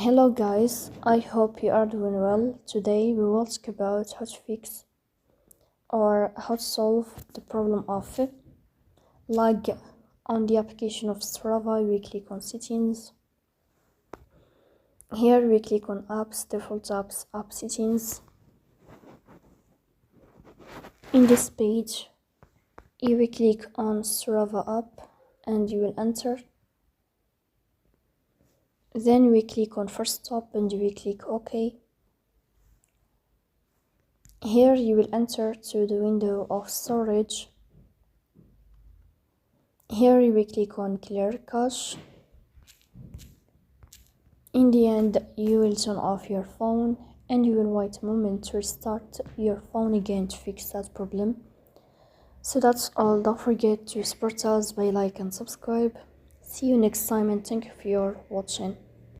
Hello guys, I hope you are doing well. Today we will talk about how to fix or how to solve the problem of lag on the application of Strava. We click on settings. Here we click on apps, default apps, app settings. In this page you will click on Strava app and you will enter. Then we click on first stop and we click OK. Here you will enter to the window of storage. Here you will click on clear cache. In the end you will turn off your phone and you will wait a moment to restart your phone again to fix that problem. So that's all. Don't forget to support us by like and subscribe. See you next time and thank you for your watching.